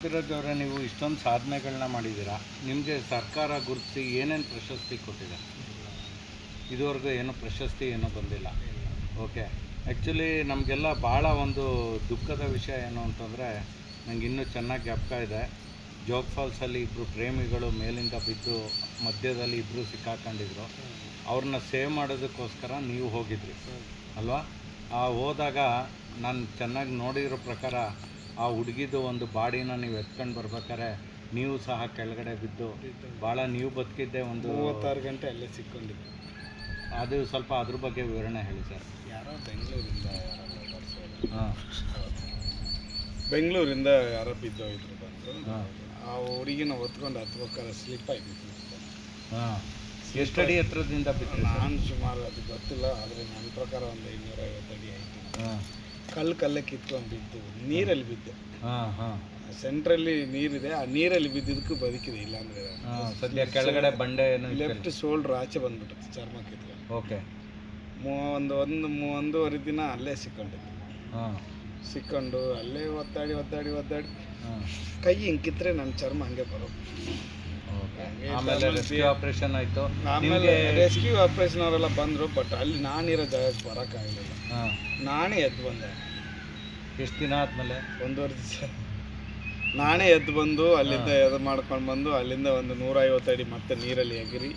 ಜ್ಯೋತಿರಾಜ್ ಅವರೇ, ನೀವು ಇಷ್ಟೊಂದು ಸಾಧನೆಗಳನ್ನ ಮಾಡಿದ್ದೀರಾ. ನಿಮಗೆ ಸರ್ಕಾರ ಗುರುತಿಸಿ ಏನೇನು ಪ್ರಶಸ್ತಿ ಕೊಟ್ಟಿದೆ? ಇದುವರೆಗೂ ಏನೂ ಪ್ರಶಸ್ತಿ ಏನೂ ಬಂದಿಲ್ಲ. ಓಕೆ. ಆ್ಯಕ್ಚುಲಿ ನಮಗೆಲ್ಲ ಭಾಳ ಒಂದು ದುಃಖದ ವಿಷಯ ಏನು ಅಂತಂದರೆ, ನನಗೆ ಇನ್ನೂ ಚೆನ್ನಾಗಿ ಜ್ಞಾಪಕ ಇದೆ. ಜೋಗ ಫಾಲ್ಸಲ್ಲಿ ಇಬ್ಬರು ಪ್ರೇಮಿಗಳು ಮೇಲಿಂದ ಬಿದ್ದು ಮಧ್ಯದಲ್ಲಿ ಇಬ್ಬರು ಸಿಕ್ಕಾಕೊಂಡಿದ್ರು. ಅವ್ರನ್ನ ಸೇವ್ ಮಾಡೋದಕ್ಕೋಸ್ಕರ ನೀವು ಹೋಗಿದ್ರಿ ಅಲ್ವಾ? ಹೋದಾಗ ನಾನು ಚೆನ್ನಾಗಿ ನೋಡಿರೋ ಪ್ರಕಾರ ಆ ಹುಡುಗಿದು ಒಂದು ಬಾಡಿನ ನೀವು ಎತ್ಕೊಂಡು ಬರ್ಬೇಕಾರೆ ನೀವು ಸಹ ಕೆಳಗಡೆ ಬಿದ್ದು ಭಾಳ ನೀವು ಬದುಕಿದ್ದೆ ಒಂದು 36 ಗಂಟೆ ಅಲ್ಲೇ ಸಿಕ್ಕೊಂಡಿದ್ದು. ಅದು ಸ್ವಲ್ಪ ಅದ್ರ ಬಗ್ಗೆ ವಿವರಣೆ ಹೇಳಿ ಸರ್. ಯಾರೋ ಬೆಂಗಳೂರಿಂದ ಹಾಂ ಬೆಂಗಳೂರಿಂದ ಯಾರೋ ಬಿದ್ದೋಗಿದ್ರು ಬಂದು. ಆ ಹುಡುಗಿನ ಹೊತ್ಕೊಂಡು ಹತ್ಬೇಕಾದ್ರೆ ಸ್ಲಿಪ್ ಆಗಿತ್ತು. ಹಾಂ, ಎಷ್ಟು ಅಡಿ ಎತ್ತರದಿಂದ ಬಿತ್ತು? ನಾನು ಸುಮಾರು ಅದು ಗೊತ್ತಿಲ್ಲ, ಆದರೆ ನನ್ನ ಪ್ರಕಾರ ಒಂದು 250 ಅಡಿ ಆಯಿತು. ಹಾಂ, ಕಲ್ಲೇ ಕಿತ್ಕೊಂಡು ಬಿದ್ದು ನೀರಲ್ಲಿ ಬಿದ್ದೆ. ಹಾಂ ಹಾಂ ಸೆಂಟ್ರಲ್ಲಿ ನೀರಿದೆ, ಆ ನೀರಲ್ಲಿ ಬಿದ್ದಿದ್ದಕ್ಕೂ ಬದುಕಿದೆ. ಇಲ್ಲಾಂದರೆ ಸದ್ಯ ಕೆಳಗಡೆ ಬಂಡೆ ಏನು ಲೆಫ್ಟ್ ಶೋಲ್ಡ್ರ್ ಆಚೆ ಬಂದ್ಬಿಟ್ಟು ಚರ್ಮ ಕಿತ್ಕೊಂಡು. ಓಕೆ. ಒಂದೂವರೆ ದಿನ ಅಲ್ಲೇ ಸಿಕ್ಕೊಂಡಿದ್ದು. ಹಾಂ, ಸಿಕ್ಕೊಂಡು ಅಲ್ಲೇ ಒದ್ದಾಡಿ ಹಾಂ. ಕೈ ಹಿಂಗೆ ಕಿತ್ತರೆ ನನ್ನ ಚರ್ಮ ಹಂಗೆ ಬರೋದು. ಆಮೇಲೆ ರೆಸ್ಕ್ಯೂ ಆಪ್ರೇಷನ್ ಆಯಿತು. ಆಮೇಲೆ ರೆಸ್ಕ್ಯೂ ಆಪ್ರೇಷನ್ ಅವರೆಲ್ಲ ಬಂದರು, ಬಟ್ ಅಲ್ಲಿ ನಾನಿರೋ ಜಾಗಕ್ಕೆ ಬರೋಕ್ಕಾಗಲಿಲ್ಲ. ಹಾಂ, ನಾನೇ ಎದ್ದು ಬಂದೆ. ಎಷ್ಟು ದಿನ ಆದಮೇಲೆ? 1.5 ದಿವಸ ನಾನೇ ಎದ್ದು ಬಂದು ಅಲ್ಲಿಂದ ಎದು ಮಾಡ್ಕೊಂಡು ಬಂದು ಅಲ್ಲಿಂದ ಒಂದು 150 ಅಡಿ ಮತ್ತೆ ನೀರಲ್ಲಿ ಎಗರಿ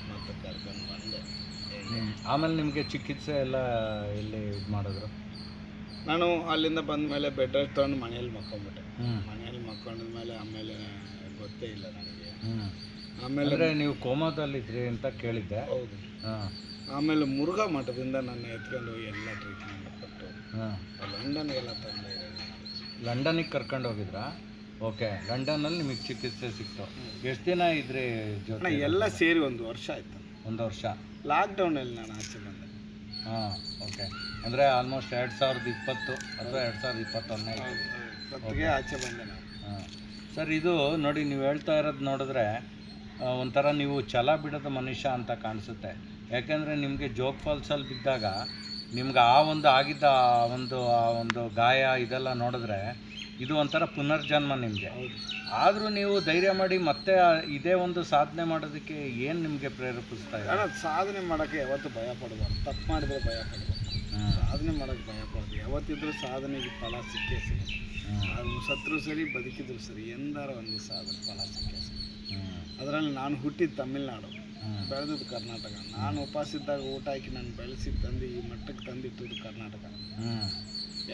ಮತ್ತೆ ಕರ್ಕೊಂಡು ಬಂದೆ. ಆಮೇಲೆ ನಿಮಗೆ ಚಿಕಿತ್ಸೆ ಎಲ್ಲ ಎಲ್ಲಿ ಇದು ಮಾಡಿದ್ರು? ನಾನು ಅಲ್ಲಿಂದ ಬಂದ ಮೇಲೆ ಬೆಡ್ ರೆಸ್ಟ್ ತೊಗೊಂಡು ಮನೆಯಲ್ಲಿ ಮಕ್ಕೊಂಡ್ಬಿಟ್ಟೆ. ಮನೆಯಲ್ಲಿ ಮಕ್ಕೊಂಡ್ಮೇಲೆ ಆಮೇಲೆ ಗೊತ್ತೇ ಇಲ್ಲ ನನಗೆ. ಆಮೇಲೆ ನೀವು ಕೋಮಾದಲ್ಲಿದ್ರಿ ಅಂತ ಕೇಳಿದ್ದೆ. ಹೌದು. ಹಾಂ. ಆಮೇಲೆ ಮುರುಘಾ ಮಠದಿಂದ ನನ್ನ ಎತ್ಕೊಂಡು ಹೋಗಿ ಎಲ್ಲ ಟ್ರೀಟ್ಮೆಂಟ್ ಕೊಟ್ಟು ಹಾಂ, ಲಂಡನ್ಗೆಲ್ಲ ತಂದೆ. ಲಂಡನಿಗೆ ಕರ್ಕೊಂಡು ಹೋಗಿದ್ರಾ? ಓಕೆ. ಲಂಡನ್ನಲ್ಲಿ ನಿಮಗೆ ಚಿಕಿತ್ಸೆ ಸಿಕ್ತು. ಎಷ್ಟು ದಿನ ಇದ್ರಿ ಜೊತೆ? ಎಲ್ಲ ಸೇರಿ 1 ವರ್ಷ ಆಯಿತು. 1 ವರ್ಷ. ಲಾಕ್ಡೌನಲ್ಲಿ ನಾನು ಆಚೆ ಬಂದೆ. ಹಾಂ, ಓಕೆ. ಅಂದರೆ ಆಲ್ಮೋಸ್ಟ್ 2020 ಅಥವಾ 2021 ಆಚೆ ಬಂದೆ ನಾನು. ಹಾಂ ಸರ್, ಇದು ನೋಡಿ, ನೀವು ಹೇಳ್ತಾ ಇರೋದು ನೋಡಿದ್ರೆ ಒಂಥರ ನೀವು ಛಲ ಬಿಡೋದ ಮನುಷ್ಯ ಅಂತ ಕಾಣಿಸುತ್ತೆ. ಯಾಕೆಂದರೆ ನಿಮಗೆ ಜೋಗ ಫಾಲ್ಸಲ್ಲಿ ಬಿದ್ದಾಗ ನಿಮ್ಗೆ ಆಗಿದ್ದ ಒಂದು ಗಾಯ ಇದೆಲ್ಲ ನೋಡಿದ್ರೆ ಇದು ಒಂಥರ ಪುನರ್ಜನ್ಮ ನಿಮಗೆ. ಆದರೂ ನೀವು ಧೈರ್ಯ ಮಾಡಿ ಮತ್ತೆ ಇದೇ ಒಂದು ಸಾಧನೆ ಮಾಡೋದಕ್ಕೆ ಏನು ನಿಮಗೆ ಪ್ರೇರೇಪಿಸ್ತಾ ಇದೆ? ಸಾಧನೆ ಮಾಡೋಕ್ಕೆ ಯಾವತ್ತೂ ಭಯ ಪಡಬಾರ್ದು. ತಪ್ಪು ಮಾಡಿದ್ರೆ ಭಯ ಪಡಬಾರ್ದು. ಸಾಧನೆ ಮಾಡೋಕ್ಕೆ ಭಯ ಪಡೋದು. ಯಾವತ್ತಿದ್ರೂ ಸಾಧನೆಗೆ ಫಲ ಸಿಕ್ಕೇ ಸಿಗುತ್ತೆ. ಅದು ಸತ್ರು ಸರಿ, ಬದುಕಿದ್ರು ಸರಿ, ಎಂದಾರ ಒಂದು ಸಾಧನೆ ಫಲ ಸಿಕ್ಕೇ ಸಿಗುತ್ತೆ. ಅದರಲ್ಲಿ ನಾನು ಹುಟ್ಟಿದ್ದು ತಮಿಳ್ನಾಡು, ಬೆಳೆದದ್ದು ಕರ್ನಾಟಕ. ನಾನು ಉಪವಾಸಿದ್ದಾಗ ಊಟ ಹಾಕಿ ನಾನು ಬೆಳೆಸಿ ತಂದು ಈ ಮಟ್ಟಕ್ಕೆ ತಂದಿಟ್ಟದ್ದು ಕರ್ನಾಟಕ.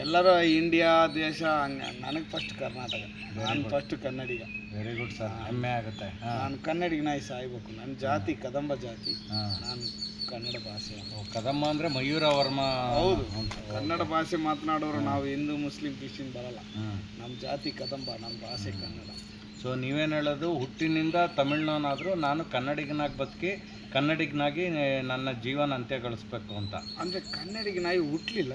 ಎಲ್ಲರೂ ಇಂಡಿಯಾ ದೇಶ ಹಂಗೆ, ನನಗೆ ಫಸ್ಟ್ ಕರ್ನಾಟಕ. ನಾನು ಫಸ್ಟ್ ಕನ್ನಡಿಗ. ವೆರಿ ಗುಡ್ ಸರ್, ಹೆಮ್ಮೆ ಆಗುತ್ತೆ. ನಾನು ಕನ್ನಡಿಗನಾಗಿ ಸಾಯ್ಬೇಕು. ನನ್ನ ಜಾತಿ ಕದಂಬ ಜಾತಿ, ನಾನು ಕನ್ನಡ ಭಾಷೆ. ಕದಂಬ ಅಂದರೆ ಮಯೂರ ವರ್ಮ. ಹೌದು, ಕನ್ನಡ ಭಾಷೆ ಮಾತನಾಡೋರು ನಾವು. ಹಿಂದೂ ಮುಸ್ಲಿಂ ಕ್ರಿಶ್ಚಿಯನ್ ಬರಲ್ಲ. ನಮ್ಮ ಜಾತಿ ಕದಂಬ, ನಮ್ಮ ಭಾಷೆ ಕನ್ನಡ. ಸೊ ನೀವೇನು ಹೇಳೋದು, ಹುಟ್ಟಿನಿಂದ ತಮಿಳ್ನವನಾದರೂ ನಾನು ಕನ್ನಡಿಗನಾಗಿ ಬದುಕಿ ಕನ್ನಡಿಗನಾಗಿ ನನ್ನ ಜೀವನ ಅಂತ್ಯಗೊಳಿಸ್ಬೇಕು ಅಂತ. ಅಂದರೆ ಕನ್ನಡಿಗನಾಗಿ ಹುಟ್ಟಲಿಲ್ಲ,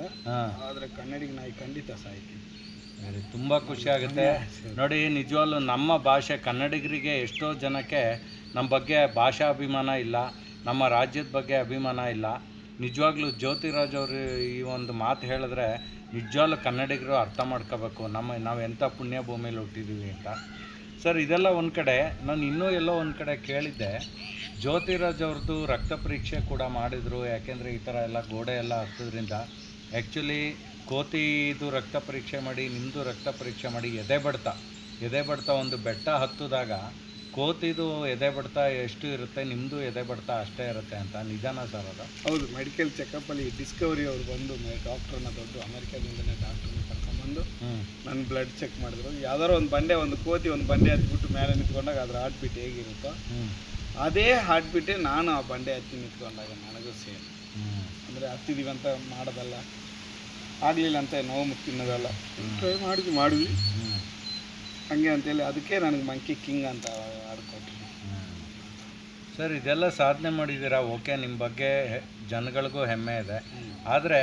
ಆದರೆ ಕನ್ನಡಿಗನಾಗಿ ಖಂಡಿತ ಸಾಯ್ತೀನಿ. ತುಂಬ ಖುಷಿ ಆಗುತ್ತೆ ನೋಡಿ. ನಿಜವಾಗ್ಲೂ ನಮ್ಮ ಭಾಷೆ ಕನ್ನಡಿಗರಿಗೆ ಎಷ್ಟೋ ಜನಕ್ಕೆ ನಮ್ಮ ಬಗ್ಗೆ ಭಾಷಾ ಅಭಿಮಾನ ಇಲ್ಲ, ನಮ್ಮ ರಾಜ್ಯದ ಬಗ್ಗೆ ಅಭಿಮಾನ ಇಲ್ಲ. ನಿಜವಾಗ್ಲೂ ಜ್ಯೋತಿರಾಜ್ ಅವರು ಈ ಒಂದು ಮಾತು ಹೇಳಿದ್ರೆ ನಿಜವಾಗ್ಲೂ ಕನ್ನಡಿಗರು ಅರ್ಥ ಮಾಡ್ಕೋಬೇಕು ನಾವು ಎಂಥ ಪುಣ್ಯ ಭೂಮಿಯಲ್ಲಿ ಹುಟ್ಟಿದ್ದೀವಿ ಅಂತ. ಸರ್, ಇದೆಲ್ಲ ಒಂದು ಕಡೆ. ನಾನು ಇನ್ನೂ ಎಲ್ಲೋ ಒಂದು ಕಡೆ ಕೇಳಿದ್ದೆ, ಜ್ಯೋತಿರಾಜ್ ಅವ್ರದ್ದು ರಕ್ತ ಪರೀಕ್ಷೆ ಕೂಡ ಮಾಡಿದರು. ಯಾಕೆಂದರೆ ಈ ಥರ ಎಲ್ಲ ಗೋಡೆ ಎಲ್ಲ ಹತ್ತೋದ್ರಿಂದ ಆ್ಯಕ್ಚುಲಿ ಕೋತಿದು ರಕ್ತ ಪರೀಕ್ಷೆ ಮಾಡಿ, ನಿಮ್ಮದು ರಕ್ತ ಪರೀಕ್ಷೆ ಮಾಡಿ, ಎದೆ ಬಡ್ತ ಒಂದು ಬೆಟ್ಟ ಹತ್ತಿದಾಗ ಕೋತಿದು ಎದೆ ಬಡ್ತ ಎಷ್ಟು ಇರುತ್ತೆ, ನಿಮ್ಮದು ಎದೆ ಬಡ್ತ ಅಷ್ಟೇ ಇರುತ್ತೆ ಅಂತ. ನಿಜಾನ ಸರ್ ಅದು? ಹೌದು. ಮೆಡಿಕಲ್ ಚೆಕಪ್ಪಲ್ಲಿ ಡಿಸ್ಕವರಿ ಅವರು ಬಂದು ಡಾಕ್ಟ್ರನ್ನ, ದೊಡ್ಡ ಅಮೆರಿಕಾದಿಂದಲೇ ಡಾಕ್ಟ್ರನ್ನ ಕರ್ಕೊಂಡ್ಬಂದು ನನ್ನ ಬ್ಲಡ್ ಚೆಕ್ ಮಾಡಿದ್ರು. ಯಾವ್ದಾರು ಒಂದು ಕೋತಿ ಒಂದು ಬಂಡೆ ಹತ್ಬಿಟ್ಟು ಮೇಲೆ ನಿಂತ್ಕೊಂಡಾಗ ಅದ್ರ ಹಾರ್ಟ್ ಬೀಟ್ ಹೇಗಿರುತ್ತೋ ಅದೇ ಹಾರ್ಟ್ ಬೀಟೇ ನಾನು ಆ ಬಂಡೆ ಹತ್ತಿ ನಿಂತ್ಕೊಂಡಾಗ ನನಗೂ ಸೇಮ್. ಅಂದರೆ ಹತ್ತಿದೀವಿ ಅಂತ ಮಾಡೋದಲ್ಲ, ಆಗಲಿಲ್ಲ ಅಂತ ನೋವು ತಿನ್ನೋದಲ್ಲ, ಟ್ರೈ ಮಾಡಿದ್ವಿ ಹಂಗೆ ಅಂತೇಳಿ. ಅದಕ್ಕೆ ನನಗೆ ಮಂಕಿ ಕಿಂಗ್ ಅಂತ ಆಡ್ಕೊಟ್ರಿ. ಸರ್, ಇದೆಲ್ಲ ಸಾಧನೆ ಮಾಡಿದ್ದೀರಾ, ಓಕೆ. ನಿಮ್ಮ ಬಗ್ಗೆ ಜನಗಳಿಗೂ ಹೆಮ್ಮೆ ಇದೆ. ಆದರೆ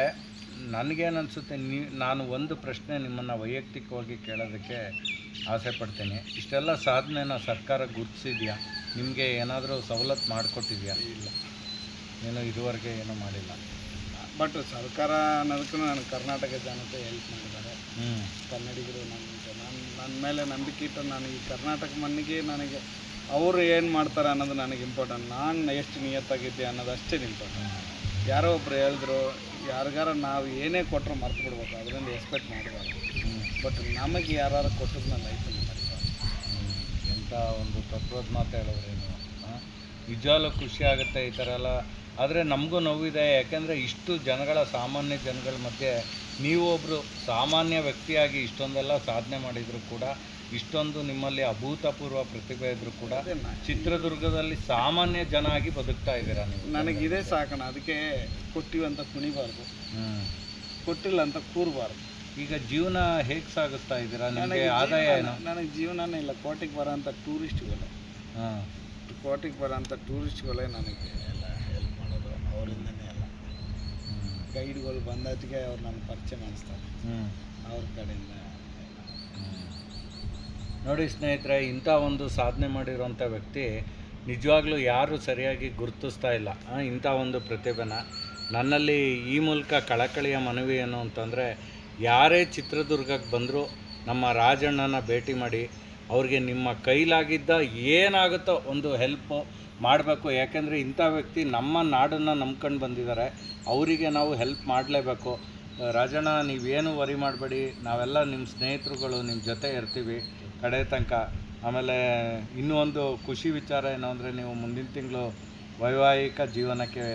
ನನಗೇನು ಅನಿಸುತ್ತೆ, ನಾನು ಒಂದು ಪ್ರಶ್ನೆ ನಿಮ್ಮನ್ನು ವೈಯಕ್ತಿಕವಾಗಿ ಕೇಳೋದಕ್ಕೆ ಆಸೆ ಪಡ್ತೀನಿ. ಇಷ್ಟೆಲ್ಲ ಸಾಧನೆನ ಸರ್ಕಾರ ಗುರುತಿಸಿದೆಯಾ? ನಿಮಗೆ ಏನಾದರೂ ಸವಲತ್ತು ಮಾಡಿಕೊಟ್ಟಿದೆಯಾ? ಇಲ್ಲ, ಏನು ಇದುವರೆಗೆ ಏನೂ ಮಾಡಿಲ್ಲ. ಬಟ್ ಸರ್ಕಾರ ಅನ್ನೋದಕ್ಕೂ ನನಗೆ ಕರ್ನಾಟಕ ಜನತೆ ಹೆಲ್ಪ್ ಮಾಡಿದ್ದಾರೆ. ಕನ್ನಡಿಗರು ನಾನು ನನ್ನ ಮೇಲೆ ನಂಬಿಕೆ ಇಟ್ಟು ನಾನು ಈ ಕರ್ನಾಟಕ ಮಣ್ಣಿಗೆ ನನಗೆ ಅವರು ಏನು ಮಾಡ್ತಾರೆ ಅನ್ನೋದು ನನಗೆ ಇಂಪಾರ್ಟೆಂಟ್. ನಾನು ಎಷ್ಟು ನಿಯತ್ತಾಗಿದ್ದೆ ಅನ್ನೋದು ಅಷ್ಟೇ ಇಂಪಾರ್ಟೆಂಟ್. ಯಾರೋ ಒಬ್ರು ಹೇಳಿದ್ರು, ಯಾರಿಗಾರ ನಾವು ಏನೇ ಕೊಟ್ಟರು ಮರ್ತು ಬಿಡ್ಬೇಕು, ಅದರಿಂದ ಎಕ್ಸ್ಪೆಕ್ಟ್ ಮಾಡಬಾರ್ದು. ಬಟ್ ನಮಗೆ ಯಾರು ಕೊಟ್ಟದ್ದು ನನ್ನ ಲೈಫಲ್ಲಿ ಮರಿಬಾರ್ದು. ಎಂಥ ಒಂದು ತತ್ವದ ಮಾತು ಹೇಳಿದ್ರೆ ನೀವು. ನಿಜವಾಗ್ಲೂ ಖುಷಿ ಆಗುತ್ತೆ ಈ ಥರ ಎಲ್ಲ. ಆದರೆ ನಮಗೂ ನೋವಿದೆ, ಯಾಕೆಂದರೆ ಇಷ್ಟು ಜನಗಳ ಸಾಮಾನ್ಯ ಜನಗಳ ಮಧ್ಯೆ ನೀವು ಒಬ್ಬರು ಸಾಮಾನ್ಯ ವ್ಯಕ್ತಿಯಾಗಿ ಇಷ್ಟೊಂದೆಲ್ಲ ಸಾಧನೆ ಮಾಡಿದರೂ ಕೂಡ, ಇಷ್ಟೊಂದು ನಿಮ್ಮಲ್ಲಿ ಅಭೂತಪೂರ್ವ ಪ್ರತಿಭೆ ಇದ್ದರೂ ಕೂಡ ಚಿತ್ರದುರ್ಗದಲ್ಲಿ ಸಾಮಾನ್ಯ ಜನ ಆಗಿ ಬದುಕ್ತಾ ಇದ್ದೀರಾ ನೀವು. ನನಗಿದೇ ಸಾಕಣ, ಅದಕ್ಕೆ ಕೊಟ್ಟಿವಿ ಅಂತ ಕುಣಿಬಾರ್ದು, ಕೊಟ್ಟಿಲ್ಲ ಅಂತ ಕೂರಬಾರ್ದು. ಈಗ ಜೀವನ ಹೇಗೆ ಸಾಗಿಸ್ತಾ ಇದ್ದೀರಾ? ನಿಮಗೆ ಆದಾಯ ಏನು? ನನಗೆ ಜೀವನನೇ ಇಲ್ಲ. ಕೋಟಿಗೆ ಬರೋಂಥ ಟೂರಿಸ್ಟ್ಗಳೇ, ಕೋಟಿಗೆ ಬರೋಂಥ ಟೂರಿಸ್ಟ್ಗಳೇ ನನಗೆ ಎಲ್ಲ ಹೆಲ್ಪ್ ಮಾಡೋದು. ಅವರಿಂದನೇ ಎಲ್ಲ ಗೈಡ್ಗಳು ಬಂದಾಟಿಗೆ ಅವ್ರು ನನ್ನ ಪರಿಚಯ ಮಾಡಿಸ್ತಾರೆ, ಅವ್ರ ಕಡೆಯಿಂದ. ನೋಡಿ ಸ್ನೇಹಿತರೆ, ಇಂಥ ಒಂದು ಸಾಧನೆ ಮಾಡಿರೋಂಥ ವ್ಯಕ್ತಿ ನಿಜವಾಗ್ಲೂ ಯಾರೂ ಸರಿಯಾಗಿ ಗುರುತಿಸ್ತಾ ಇಲ್ಲ ಇಂಥ ಒಂದು ಪ್ರತಿಭೆನ. ನನ್ನಲ್ಲಿ ಈ ಮೂಲಕ ಕಳಕಳಿಯ ಮನವಿ ಏನು ಅಂತಂದರೆ, ಯಾರೇ ಚಿತ್ರದುರ್ಗಕ್ಕೆ ಬಂದರೂ ನಮ್ಮ ರಾಜಣ್ಣನ ಭೇಟಿ ಮಾಡಿ ಅವ್ರಿಗೆ ನಿಮ್ಮ ಕೈಲಾಗಿದ್ದ ಏನಾಗುತ್ತೋ ಒಂದು ಹೆಲ್ಪು ಮಾಡಬೇಕು. ಯಾಕೆಂದರೆ ಇಂಥ ವ್ಯಕ್ತಿ ನಮ್ಮ ನಾಡನ್ನು ನಂಬ್ಕೊಂಡು ಬಂದಿದ್ದಾರೆ, ಅವರಿಗೆ ನಾವು ಹೆಲ್ಪ್ ಮಾಡಲೇಬೇಕು. ರಾಜಣ್ಣ, ನೀವೇನು ವರಿ ಮಾಡಬೇಡಿ, ನಾವೆಲ್ಲ ನಿಮ್ಮ ಸ್ನೇಹಿತರುಗಳು, ನಿಮ್ಮ ಜೊತೆ ಇರ್ತೀವಿ ಕಡೆ ತನಕ. ಆಮೇಲೆ ಇನ್ನೂ ಒಂದು ಖುಷಿ ವಿಚಾರ ಏನು ಅಂದರೆ, ನೀವು ಮುಂದಿನ ತಿಂಗಳು ವೈವಾಹಿಕ ಜೀವನಕ್ಕೆ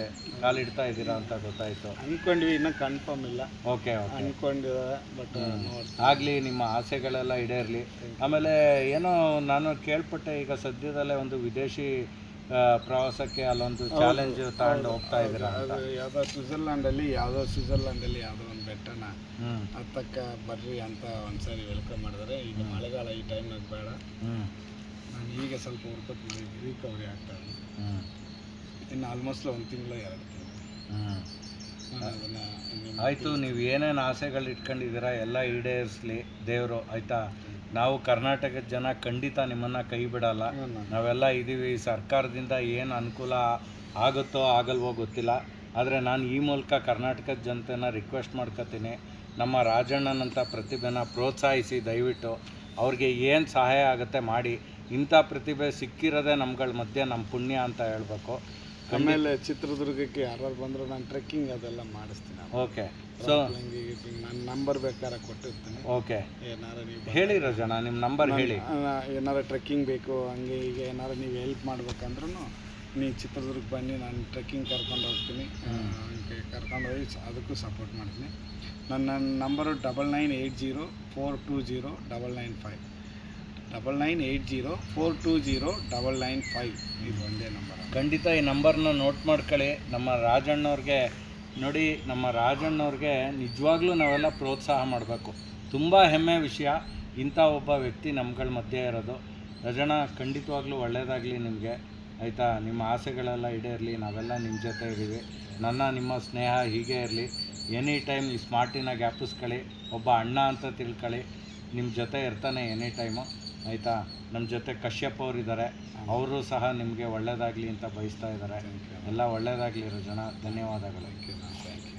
ಕಾಲಿಡ್ತಾ ಇದ್ದೀರಾ ಅಂತ ಗೊತ್ತಾಯಿತು. ಅಂದ್ಕೊಂಡ್ವಿ, ಇನ್ನೂ ಕನ್ಫರ್ಮ್ ಇಲ್ಲ. ಓಕೆ, ಅಂದ್ಕೊಂಡಿದ್ದಾರೆ, ಬಟ್ ಆಗಲಿ, ನಿಮ್ಮ ಆಸೆಗಳೆಲ್ಲ ಈಡೇರಲಿ. ಆಮೇಲೆ ಏನೋ ನಾನು ಕೇಳ್ಪಟ್ಟೆ, ಈಗ ಸದ್ಯದಲ್ಲೇ ಒಂದು ವಿದೇಶಿ ಪ್ರವಾಸಕ್ಕೆ ಅಲ್ಲೊಂದು ಚಾಲೆಂಜ್ ತಗೊಂಡು ಹೋಗ್ತಾ ಇದ್ದೀರಾ ಅಂತ. ಅದು ಯಾವುದೋ ಸ್ವಿಟ್ಜರ್ಲ್ಯಾಂಡಲ್ಲಿ ಯಾವುದೋ ಒಂದು ಬೆಟ್ಟನ ಹತ್ತಕ್ಕ ಬರ್ರಿ ಅಂತ ಒಂದ್ಸರಿ ವೆಲ್ಕಮ್ ಮಾಡಿದರೆ. ಈಗ ಮಳೆಗಾಲ, ಈ ಟೈಮ್ನಾಗ ಬೇಡ, ನಾನು ಈಗ ಸ್ವಲ್ಪ ಹುಡ್ಕೊತೀನಿ, ರಿಕವರಿ ಆಗ್ತಾ ಇದೆ. ಇನ್ನು ಆಲ್ಮೋಸ್ಟ್ 1 ತಿಂಗಳು 2 ತಿಂಗಳು ಅದನ್ನು. ಆಯಿತು, ನೀವು ಏನೇನು ಆಸೆಗಳು ಇಟ್ಕೊಂಡಿದ್ದೀರಾ ಎಲ್ಲ ಈಡೇರಿಸಲಿ ದೇವರು, ಆಯಿತಾ? ನಾವು ಕರ್ನಾಟಕದ ಜನ ಖಂಡಿತ ನಿಮ್ಮನ್ನು ಕೈ ಬಿಡಲ್ಲ. ನಾವೆಲ್ಲ ಇದ್ದೀವಿ. ಸರ್ಕಾರದಿಂದ ಏನು ಅನುಕೂಲ ಆಗುತ್ತೋ ಆಗಲ್ವೋ ಗೊತ್ತಿಲ್ಲ, ಆದರೆ ನಾನು ಈ ಮೂಲಕ ಕರ್ನಾಟಕದ ಜನತೆನ ರಿಕ್ವೆಸ್ಟ್ ಮಾಡ್ಕೊತೀನಿ, ನಮ್ಮ ರಾಜಣ್ಣನಂಥ ಪ್ರತಿಭೆನ ಪ್ರೋತ್ಸಾಹಿಸಿ ದಯವಿಟ್ಟು. ಅವ್ರಿಗೆ ಏನು ಸಹಾಯ ಆಗುತ್ತೆ ಮಾಡಿ. ಇಂಥ ಪ್ರತಿಭೆ ಸಿಕ್ಕಿರೋದೇ ನಮ್ಗಳ ಮಧ್ಯೆ ನಮ್ಮ ಪುಣ್ಯ ಅಂತ ಹೇಳಬೇಕು. ಆಮೇಲೆ ಚಿತ್ರದುರ್ಗಕ್ಕೆ ಯಾರು ಬಂದರೂ ನಾನು ಟ್ರೆಕ್ಕಿಂಗ್ ಅದೆಲ್ಲ ಮಾಡಿಸ್ತೀನಿ. ಓಕೆ, ಸೊ ನನ್ನ ನಂಬರ್ ಬೇಕಾದ್ರೆ ಕೊಟ್ಟಿರ್ತೀನಿ. ಓಕೆ, ಏನಾರು ನೀವು ಹೇಳಿ ರಾಜಣ್ಣ, ನಿಮ್ಮ ನಂಬರ್ ಹೇಳಿ. ಏನಾರು ಟ್ರೆಕ್ಕಿಂಗ್ ಬೇಕು, ಹಂಗೆ ಈಗ ಏನಾರು ನೀವು ಹೆಲ್ಪ್ ಮಾಡ್ಬೇಕಂದ್ರೂ ನೀವು ಚಿತ್ರದುರ್ಗ ಬನ್ನಿ, ನಾನು ಟ್ರೆಕ್ಕಿಂಗ್ ಕರ್ಕೊಂಡು ಹೋಗ್ತೀನಿ. ಕರ್ಕೊಂಡು ಹೋಗಿ ಅದಕ್ಕೂ ಸಪೋರ್ಟ್ ಮಾಡ್ತೀನಿ. ನನ್ನ ನಂಬರು 9980420995 9980420995. ಇದು ಒಂದೇ ನಂಬರ್. ಖಂಡಿತ ಈ ನಂಬರ್ನ ನೋಟ್ ಮಾಡ್ಕೊಳ್ಳಿ. ನಮ್ಮ ರಾಜಣ್ಣವ್ರಿಗೆ ನೋಡಿ, ನಮ್ಮ ರಾಜಣ್ಣವ್ರಿಗೆ ನಿಜವಾಗ್ಲೂ ನಾವೆಲ್ಲ ಪ್ರೋತ್ಸಾಹ ಮಾಡಬೇಕು. ತುಂಬ ಹೆಮ್ಮೆ ವಿಷಯ ಇಂಥ ಒಬ್ಬ ವ್ಯಕ್ತಿ ನಮ್ಗಳ ಮಧ್ಯೆ ಇರೋದು. ರಾಜಣ್ಣ, ಖಂಡಿತವಾಗ್ಲೂ ಒಳ್ಳೆಯದಾಗಲಿ ನಿಮಗೆ, ಆಯಿತಾ? ನಿಮ್ಮ ಆಸೆಗಳೆಲ್ಲ ಈಡೇರಲಿ, ನಾವೆಲ್ಲ ನಿಮ್ಮ ಜೊತೆ ಇದ್ದೀವಿ. ನಿಮ್ಮ ಸ್ನೇಹ ಹೀಗೆ ಇರಲಿ. ಎನಿ ಟೈಮ್ ಈ ಸ್ಮಾರ್ಟಿನ ಜ್ಞಾಪಿಸ್ಕೊಳ್ಳಿ, ಒಬ್ಬ ಅಣ್ಣ ಅಂತ ತಿಳ್ಕೊಳ್ಳಿ, ನಿಮ್ಮ ಜೊತೆ ಇರ್ತಾನೆ ಎನಿ ಟೈಮು, ಆಯಿತಾ? ನಮ್ಮ ಜೊತೆ ಕಶ್ಯಪ್ ಅವರಿದ್ದಾರೆ, ಅವರು ಸಹ ನಿಮಗೆ ಒಳ್ಳೆಯದಾಗಲಿ ಅಂತ ಬಯಸ್ತಾ ಇದ್ದಾರೆ. ಎಲ್ಲ ಒಳ್ಳೆಯದಾಗಲಿ ರಾಜಣ್ಣ, ಧನ್ಯವಾದಗಳು. Thank you.